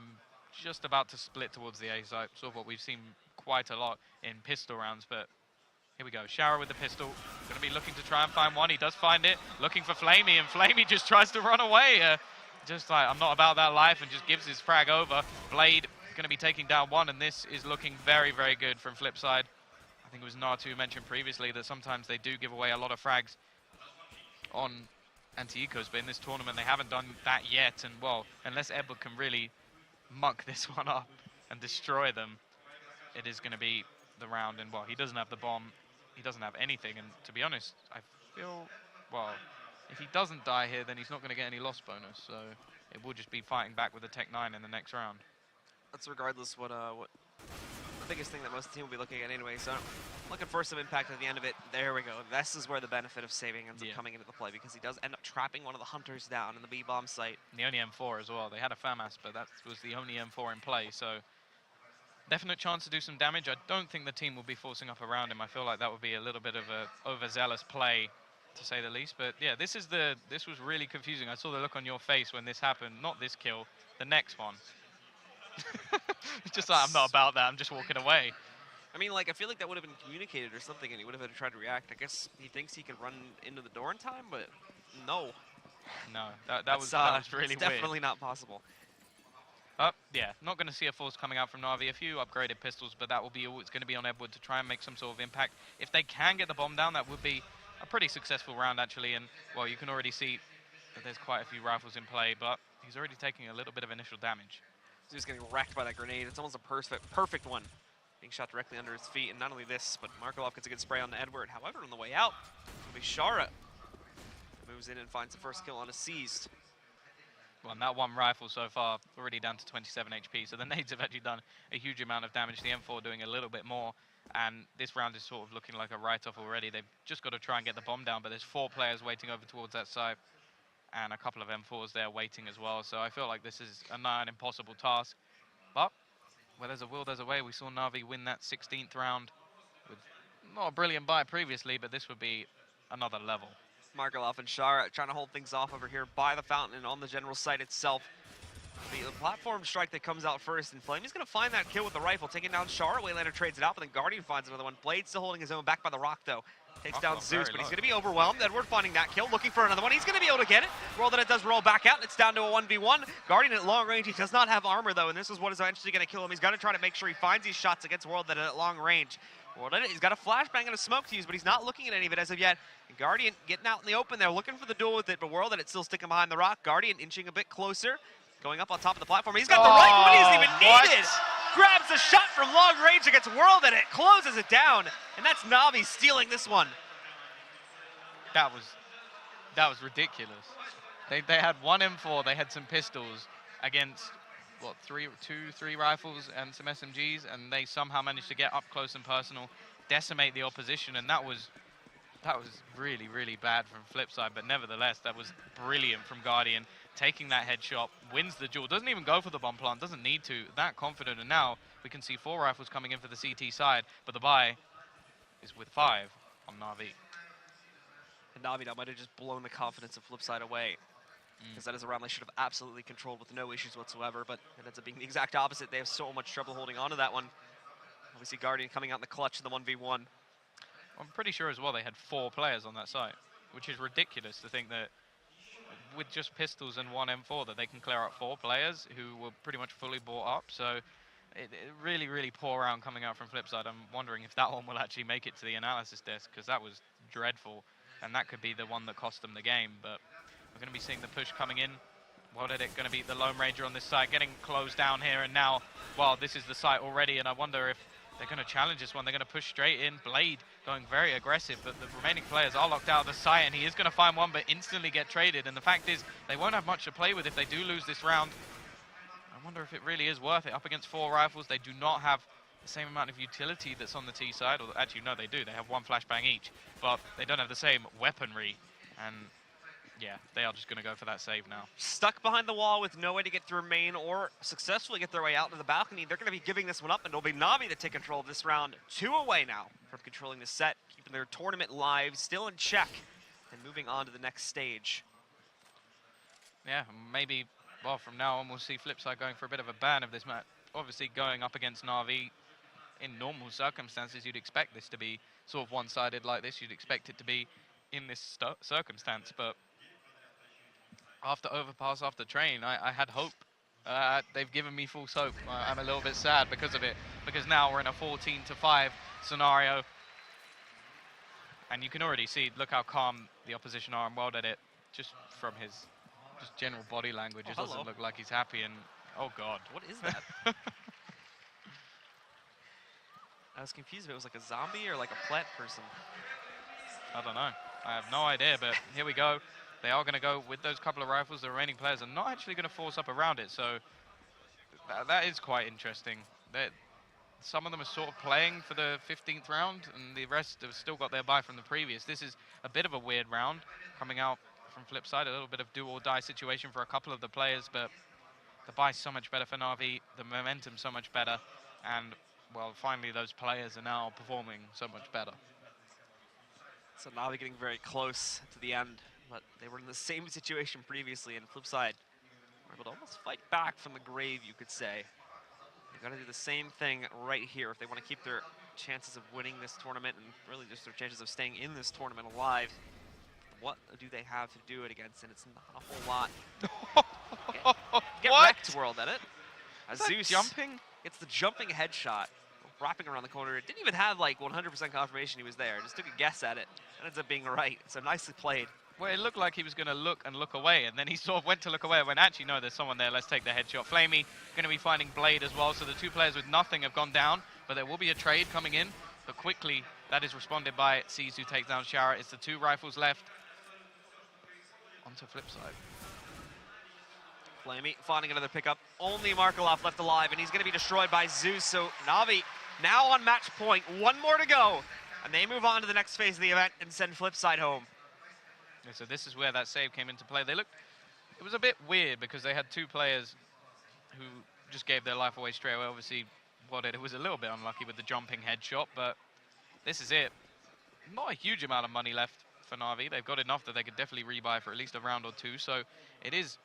just about to split towards the A site. Sort of what we've seen quite a lot in pistol rounds, but here we go. Shara with the pistol. Going to be looking to try and find one. He does find it. Looking for Flamey, and Flamey just tries to run away. Just like, I'm not about that life, and just gives his frag over. Blade going to be taking down one, and this is looking very, very good from Flipside. I think it was Natu who mentioned previously that sometimes they do give away a lot of frags on anti-ecos, but in this tournament they haven't done that yet. And well, unless Edward can really muck this one up and destroy them, it is going to be the round. And well, he doesn't have the bomb, he doesn't have anything, and to be honest, I feel, well, if he doesn't die here, then he's not going to get any loss bonus, so it will just be fighting back with the Tech 9 in the next round. That's regardless what the biggest thing that most of the team will be looking at anyway, so looking for some impact at the end of it. There we go. This is where the benefit of saving ends up coming into the play, because he does end up trapping one of the hunters down in the B-bomb site. And the only M4 as well. They had a FAMAS, but that was the only M4 in play, so definite chance to do some damage. I don't think the team will be forcing up around him. I feel like that would be a little bit of a overzealous play, to say the least. But yeah, this was really confusing. I saw the look on your face when this happened. Not this kill, the next one. It's just like, I'm not about that, I'm just walking away. I mean, like, I feel like that would have been communicated or something, and he would have had to try to react. I guess he thinks he can run into the door in time, but no. No, that was really weird. Definitely not possible. Yeah, not going to see a force coming out from Na'Vi. A few upgraded pistols, but that will be all it's going to be on Edward to try and make some sort of impact. If they can get the bomb down, that would be a pretty successful round, actually. And, well, you can already see that there's quite a few rifles in play, but he's already taking a little bit of initial damage. He's getting wrecked by that grenade. It's almost a perfect one. Being shot directly under his feet, and not only this, but Markelov gets a good spray on Edward. However, on the way out, it's going to be Shara. Moves in and finds the first kill on a seized. Well, and that one rifle so far already down to 27 HP, so the nades have actually done a huge amount of damage. The M4 doing a little bit more, and this round is sort of looking like a write-off already. They've just got to try and get the bomb down, but there's 4 players waiting over towards that side, and a couple of M4s there waiting as well. So I feel like this is a nigh an impossible task. But where there's a will, there's a way. We saw Na'Vi win that 16th round with not a brilliant buy previously, but this would be another level. Markelov and Shara trying to hold things off over here by the fountain and on the general site itself. The platform strike that comes out first, and Flamey's going to find that kill with the rifle, taking down Shara. Waylander trades it out, but then Guardian finds another one. Blade still holding his own back by the rock, though. Takes down Zeus, but he's going to be overwhelmed. Edward finding that kill, looking for another one. He's going to be able to get it. Roll that it does roll back out. It's down to a 1v1. Guardian at long range. He does not have armor, though, and this is what is eventually going to kill him. He's got to try to make sure he finds these shots against World that at long range. Well, he's got a flashbang and a smoke to use, but he's not looking at any of it as of yet. And Guardian getting out in the open there, looking for the duel with it, but World it's still sticking behind the rock. Guardian inching a bit closer, going up on top of the platform. He's got the right one, he doesn't even need it! Grabs the shot from long range against World, and it closes it down. And that's Navi stealing this one. That was ridiculous. They had one M4, they had some pistols against, what, three rifles and some SMGs, and they somehow managed to get up close and personal, decimate the opposition, and that was really, really bad from FlipSid, but nevertheless, that was brilliant from Guardian, taking that headshot, wins the duel, doesn't even go for the bomb plant, doesn't need to, that confident, and now we can see 4 rifles coming in for the CT side, but the buy is with 5 on Na'Vi. And Navi now might have just blown the confidence of FlipSid away. Because that is a round they should have absolutely controlled with no issues whatsoever, but it ends up being the exact opposite. They have so much trouble holding on to that one. Obviously, Guardian coming out in the clutch in the 1v1. I'm pretty sure as well they had 4 players on that site, which is ridiculous to think that with just pistols and 1 M4 that they can clear out 4 players who were pretty much fully bought up. So it really, really poor round coming out from FlipSid. I'm wondering if that one will actually make it to the analysis desk, because that was dreadful, and that could be the one that cost them the game. But we're going to be seeing the push coming in. What is it going to be? The Lone Ranger on this side getting closed down here, and now, well, this is the site already, and I wonder if they're going to challenge this one. They're going to push straight in. Blade going very aggressive, but the remaining players are locked out of the site, and he is going to find one, but instantly get traded. And the fact is, they won't have much to play with if they do lose this round. I wonder if it really is worth it. Up against 4 rifles, they do not have the same amount of utility that's on the T side. Or actually, no, they do. They have 1 flashbang each, but they don't have the same weaponry. And yeah, they are just going to go for that save now. Stuck behind the wall with no way to get through main or successfully get their way out to the balcony. They're going to be giving this one up, and it'll be Navi to take control of this round. 2 away now from controlling the set, keeping their tournament live, still in check, and moving on to the next stage. Yeah, maybe, well, from now on we'll see FlipSid going for a bit of a ban of this match. Obviously going up against Navi, in normal circumstances, you'd expect this to be sort of one-sided like this. You'd expect it to be in this circumstance, but after Overpass, after Train, I had hope. They've given me false hope. I'm a little bit sad because of it, because now we're in a 14-5 scenario. And you can already see, look how calm the opposition are, and World at it, just from his general body language. It doesn't look like he's happy, and oh God. What is that? I was confused if it was like a zombie or like a plant person. I don't know. I have no idea, but here we go. They are going to go with those couple of rifles. The remaining players are not actually going to force up around it, so that is quite interesting. Some of them are sort of playing for the 15th round, and the rest have still got their buy from the previous. This is a bit of a weird round coming out from FlipSid, a little bit of do or die situation for a couple of the players, but the buy is so much better for Na'Vi, the momentum so much better, and, well, finally those players are now performing so much better. So Na'Vi getting very close to the end, but they were in the same situation previously, and FlipSid were able to almost fight back from the grave, you could say. They've got to do the same thing right here if they want to keep their chances of winning this tournament and really just their chances of staying in this tournament alive. What do they have to do it against? And it's not a whole lot. Get wrecked, World at it. Zeus jumping? It's the jumping headshot, wrapping around the corner. It didn't even have like 100% confirmation he was there. Just took a guess at it. And ends up being right. So nicely played. Well, it looked like he was going to look and look away, and then he sort of went to look away when actually, no, there's someone there. Let's take the headshot. Flamey going to be finding Blade as well, so the 2 players with nothing have gone down, but there will be a trade coming in, but quickly that is responded by Seas, who takes down Shara. It's the 2 rifles left. Onto FlipSid. Flamey finding another pickup. Only Markelov left alive, and he's going to be destroyed by Zeus, so Navi now on match point. 1 more to go, and they move on to the next phase of the event and send FlipSid home. So this is where that save came into play. It was a bit weird because they had 2 players who just gave their life away straight away. Obviously, it was a little bit unlucky with the jumping headshot, but this is it. Not a huge amount of money left for Na'Vi. They've got enough that they could definitely rebuy for at least a round or 2. So it is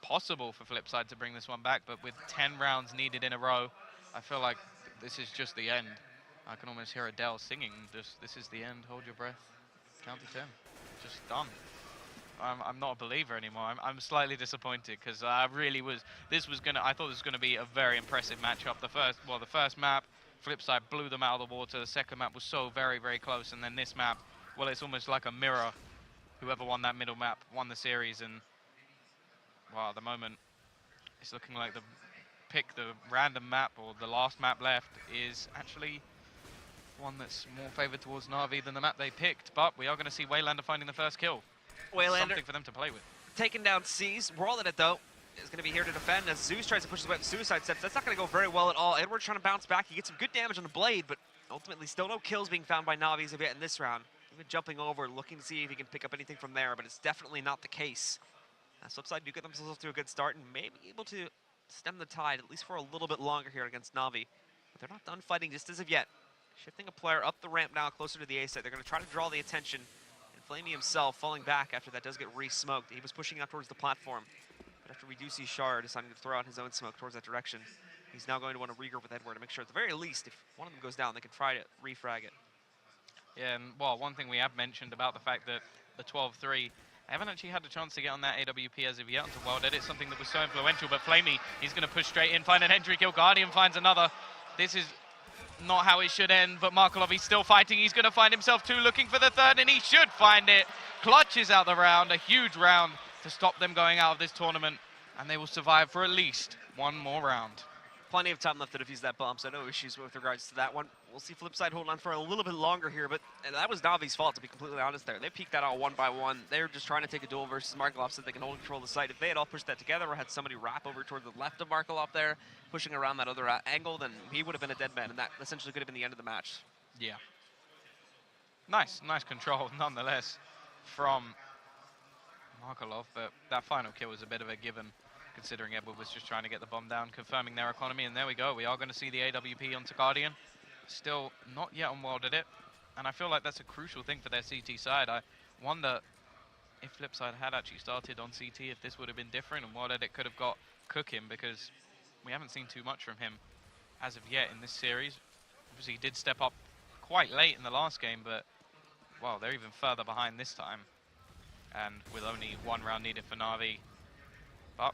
possible for FlipSid to bring this one back, but with 10 rounds needed in a row, I feel like this is just the end. I can almost hear Adele singing, this is the end, hold your breath, count to 10. Just done. I'm not a believer anymore. I'm slightly disappointed because I really was. I thought this was going to be a very impressive matchup. The first map, FlipSid blew them out of the water. The second map was so very, very close. And then this map, well, it's almost like a mirror. Whoever won that middle map won the series. And, well, at the moment, it's looking like the random map or the last map left is actually one that's more favored towards Na'Vi than the map they picked. But we are going to see Waylander finding the first kill. Waylander Something for them to play with. Taking down C's. Whirl at it, though, is going to be here to defend as Zeus tries to push his way up suicide steps. That's not going to go very well at all. Edward's trying to bounce back. He gets some good damage on the blade, but ultimately still no kills being found by Na'Vi as of yet in this round. Even jumping over, looking to see if he can pick up anything from there, but it's definitely not the case. FlipSid do get themselves off to a good start and may be able to stem the tide, at least for a little bit longer here against Na'Vi. But they're not done fighting just as of yet. Shifting a player up the ramp now, closer to the A site. They're going to try to draw the attention. And Flamey himself falling back after that does get re-smoked. He was pushing out towards the platform. But after we do see Shar deciding to throw out his own smoke towards that direction, he's now going to want to regroup with Edward to make sure at the very least, if one of them goes down, they can try to refrag it. Yeah, and well, one thing we have mentioned about the fact that the 12-3, I haven't actually had the chance to get on that AWP as of yet onto World Edit, something that was so influential, but Flamey, he's going to push straight in, find an entry kill, Guardian finds another. This is not how it should end, but Markelov, he's still fighting, he's going to find himself two, looking for the third, and he should find it. Clutches out the round, a huge round to stop them going out of this tournament, and they will survive for at least one more round. Plenty of time left to defuse that bomb, so no issues with regards to that one. We'll see FlipSid hold on for a little bit longer here, but that was Na'Vi's fault, to be completely honest there. They peeked that out one by one. They were just trying to take a duel versus Markelov so they can hold control of the site. If they had all pushed that together or had somebody wrap over toward the left of Markelov there, pushing around that other angle, then he would have been a dead man, and that essentially could have been the end of the match. Yeah. Nice control, nonetheless, from Markelov, but that final kill was a bit of a given, considering Edward was just trying to get the bomb down, confirming their economy, and there we go. We are going to see the AWP onto Guardian. Still not yet on World Edit, and I feel like that's a crucial thing for their CT side. I wonder if FlipSid had actually started on CT, if this would have been different, and World Edit could have got cooking, because we haven't seen too much from him as of yet in this series. Obviously, he did step up quite late in the last game, but, well, they're even further behind this time, and with only one round needed for Na'Vi. But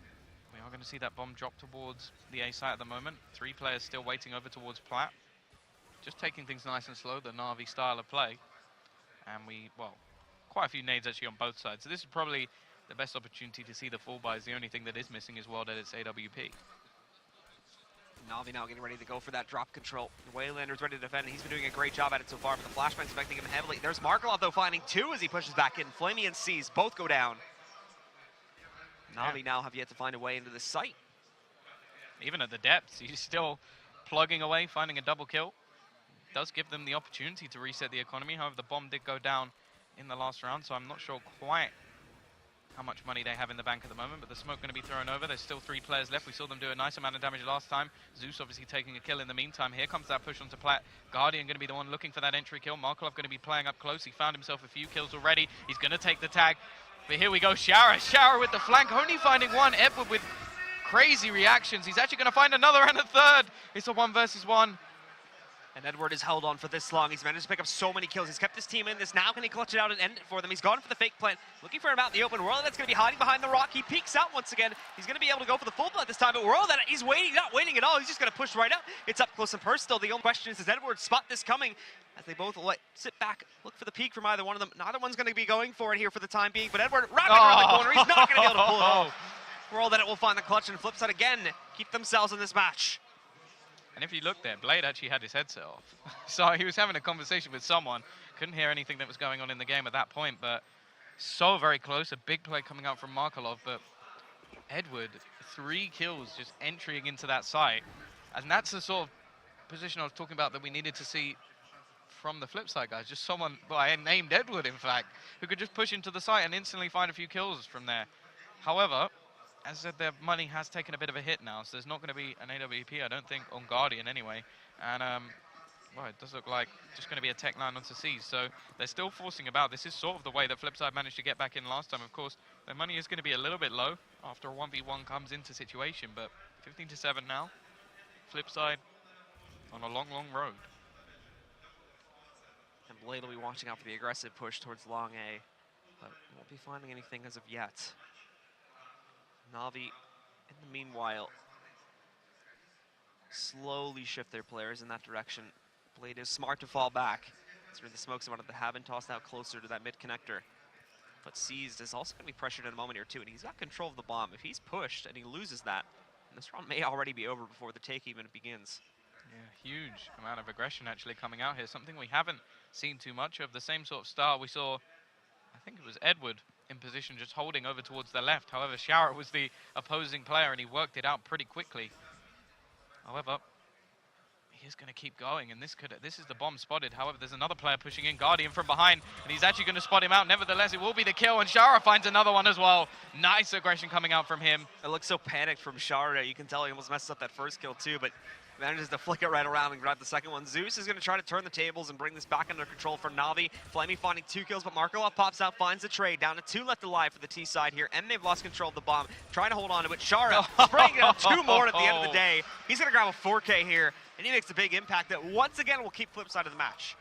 we are going to see that bomb drop towards the A site at the moment. 3 players still waiting over towards Plat. Just taking things nice and slow, the Na'Vi style of play. And well, quite a few nades actually on both sides. So this is probably the best opportunity to see the full buys. The only thing that is missing is World Edit's AWP. Na'Vi now getting ready to go for that drop control. Waylander's ready to defend, and he's been doing a great job at it so far, but the flashbang's affecting him heavily. There's Markelov, though, finding 2 as he pushes back in. Flamey and C's both go down. Na'Vi now have yet to find a way into the site. Even at the depths, he's still plugging away, finding a double kill. Does give them the opportunity to reset the economy. However, the bomb did go down in the last round, so I'm not sure quite how much money they have in the bank at the moment, but the smoke going to be thrown over. There's still 3 players left. We saw them do a nice amount of damage last time. Zeus obviously taking a kill in the meantime. Here comes that push onto Plat. Guardian going to be the one looking for that entry kill. Markelov going to be playing up close. He found himself a few kills already. He's going to take the tag. But here we go, Shower with the flank, only finding one. Edward with crazy reactions. He's actually going to find another and a third. It's a 1 versus 1. And Edward has held on for this long. He's managed to pick up so many kills. He's kept his team in this. Now can he clutch it out and end it for them? He's gone for the fake plant, looking for him out in the open. Whirl that's going to be hiding behind the rock. He peeks out once again. He's going to be able to go for the full plant this time, but Whirl that he's waiting, not waiting at all. He's just going to push right up. It's up close and personal. The only question is, does Edward spot this coming? As they both sit back, look for the peek from either one of them. Neither one's going to be going for it here for the time being, but Edward wrapping around the corner. He's not going to be able to pull it off. Whirl that it will find the clutch and FlipSid again keep themselves in this match. And if you look there, Blade actually had his headset off. So he was having a conversation with someone. Couldn't hear anything that was going on in the game at that point, but so very close. A big play coming out from Markelov, but Edward, 3 kills just entering into that site. And that's the sort of position I was talking about that we needed to see from the FlipSid guys. Just someone, well, I named Edward, in fact, who could just push into the site and instantly find a few kills from there. However, as I said, their money has taken a bit of a hit now, so there's not going to be an AWP, I don't think, on Guardian anyway. And, well, it does look like just going to be a tech line onto C's, so they're still forcing about. This is sort of the way that FlipSid managed to get back in last time. Of course, their money is going to be a little bit low after a 1v1 comes into situation, but 15-7 now. FlipSid on a long, long road. And Blade will be watching out for the aggressive push towards long A, but won't be finding anything as of yet. Na'Vi, in the meanwhile, slowly shift their players in that direction. Blade is smart to fall back. It's really the smokes wanted to have been tossed out closer to that mid connector. But Seized is also going to be pressured in a moment here too, and he's got control of the bomb. If he's pushed and he loses that, this round may already be over before the take even begins. Yeah, huge amount of aggression actually coming out here. Something we haven't seen too much of. The same sort of start we saw, I think it was Edward in position just holding over towards the left. However, Shower was the opposing player and he worked it out pretty quickly. However, he is going to keep going, and this is the bomb spotted. However, there's another player pushing in, Guardian from behind, and he's actually going to spot him out. Nevertheless, it will be the kill, and Shara finds another one as well. Nice aggression coming out from him. It looks so panicked from Shara. You can tell he almost messes up that first kill too, but manages to flick it right around and grab the second one. Zeus is going to try to turn the tables and bring this back under control for Na'Vi. Flamey finding 2 kills, but Markolov pops out, finds the trade. Down to 2 left alive for the T side here, and they've lost control of the bomb. Trying to hold on to it. Shara bringing up 2 more at the end of the day. He's going to grab a 4K here, and he makes a big impact that once again will keep FlipSid of the match.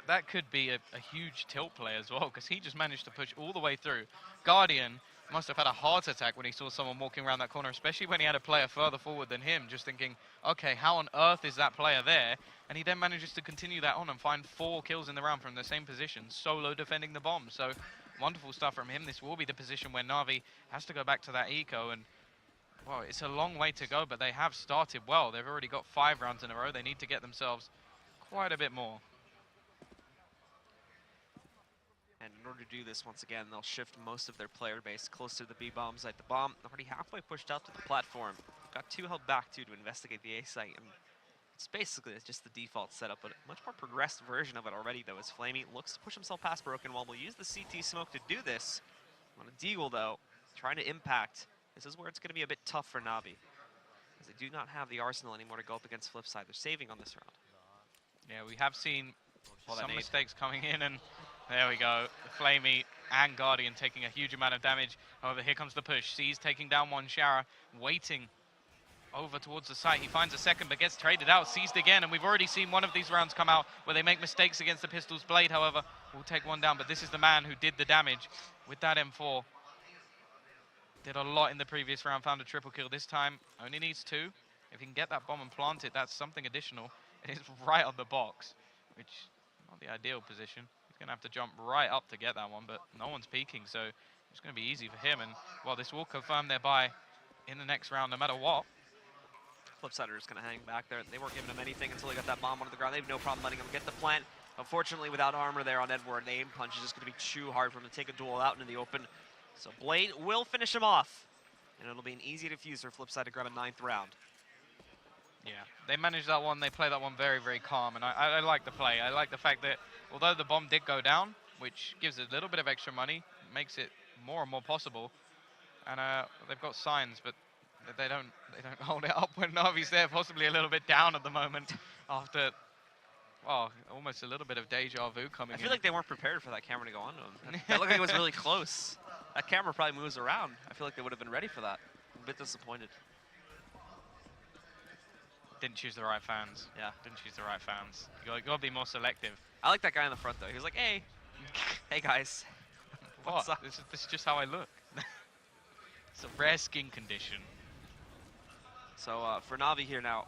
That could be a huge tilt play as well, because he just managed to push all the way through. Guardian must have had a heart attack when he saw someone walking around that corner, especially when he had a player further forward than him, just thinking, okay, how on earth is that player there? And he then manages to continue that on and find 4 kills in the round from the same position, solo defending the bomb. So wonderful stuff from him. This will be the position where Na'Vi has to go back to that eco, and well, it's a long way to go, but they have started well. They've already got 5 rounds in a row. They need to get themselves quite a bit more. And in order to do this, once again, they'll shift most of their player base close to the B bomb site. The bomb already halfway pushed out to the platform. Got 2 held back, too, to investigate the A site. And it's basically just the default setup, but a much more progressed version of it already, though, as Flamey looks to push himself past Broken Wall. We'll use the CT smoke to do this. On a Deagle, though, trying to impact. This is where it's going to be a bit tough for Na'Vi, as they do not have the arsenal anymore to go up against FlipSid. They're saving on this round. Yeah, we have seen some mistakes coming in, and there we go. Flamey and Guardian taking a huge amount of damage. However, here comes the push. C's taking down one. Shara waiting over towards the site. He finds a second, but gets traded out. Seized again, and we've already seen one of these rounds come out where they make mistakes against the pistol's blade. However, we'll take one down, but this is the man who did the damage with that M4. Did a lot in the previous round, found a triple kill. This time, only needs 2. If he can get that bomb and plant it, that's something additional. It is right on the box, which is not the ideal position. He's going to have to jump right up to get that one, but no one's peeking, so it's going to be easy for him. And, well, this will confirm their bye in the next round, no matter what. FlipSid is going to hang back there. They weren't giving him anything until they got that bomb onto the ground. They have no problem letting him get the plant. Unfortunately, without armor there on Edward, the aim punch is just going to be too hard for him to take a duel out into the open. So Blade will finish him off, and it'll be an easy defuse for FlipSid to grab a 9th round. Yeah, they managed that one. They play that one very, very calm, and I like the play. I like the fact that although the bomb did go down, which gives it a little bit of extra money, makes it more and more possible, and they've got signs, but they don't hold it up when Na'Vi's there, possibly a little bit down at the moment after, well, almost a little bit of deja vu coming in. I feel like they weren't prepared for that camera to go on to them. That looked like it was really close. That camera probably moves around. I feel like they would have been ready for that. I'm a bit disappointed. Didn't choose the right fans. Yeah. Didn't choose the right fans. You gotta be more selective. I like that guy in the front, though. He was like, hey. Hey, guys. What's up? This is just how I look. It's a rare skin condition. So for Na'Vi here now,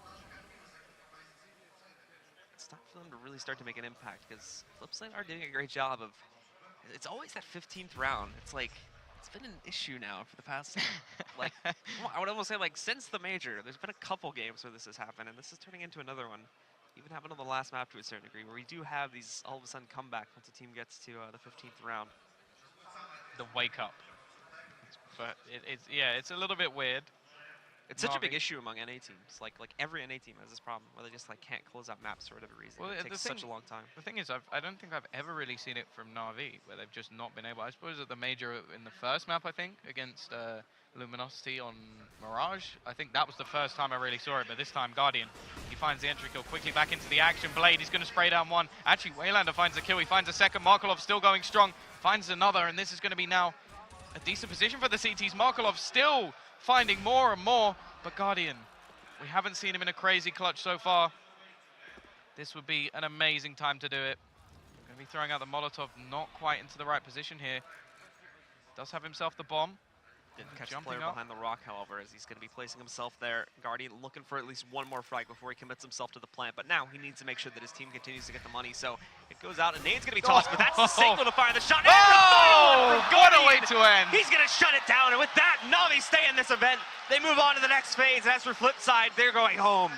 it's time for them to really start to make an impact, because FlipSid are doing a great job of, it's always that 15th round. It's like, it's been an issue now for the past, like, I would almost say, like, since the major. There's been a couple games where this has happened, and this is turning into another one. Even happened on the last map to a certain degree, where we do have these all of a sudden comeback once a team gets to the 15th round. The wake up. But it's a little bit weird. It's such a big issue among NA teams. Like every NA team has this problem where they just like can't close out maps for whatever reason. Well, it takes such a long time. The thing is, I don't think I've ever really seen it from Na'Vi, where they've just not been able. I suppose at the major in the first map, I think, against Luminosity on Mirage. I think that was the first time I really saw it, but this time Guardian, he finds the entry kill quickly back into the action. Blade, he's going to spray down one. Actually, Waylander finds a kill. He finds a second. Markolov still going strong. Finds another, and this is going to be now a decent position for the CTs. Markolov still finding more and more. But Guardian, we haven't seen him in a crazy clutch so far. This would be an amazing time to do it. Going to be throwing out the Molotov, not quite into the right position here. Does have himself the bomb. Didn't catch the Jumping player up. behind the rock, however, as he's going to be placing himself there. Guardian looking for at least one more frag before he commits himself to the plant, but now he needs to make sure that his team continues to get the money, so it goes out, and Nade's going to be tossed, but that's the signal to fire the shot. And Oh, what a way to end. He's going to shut it down, and with that, Na'Vi stay in this event. They move on to the next phase, and as for FlipSide, they're going home.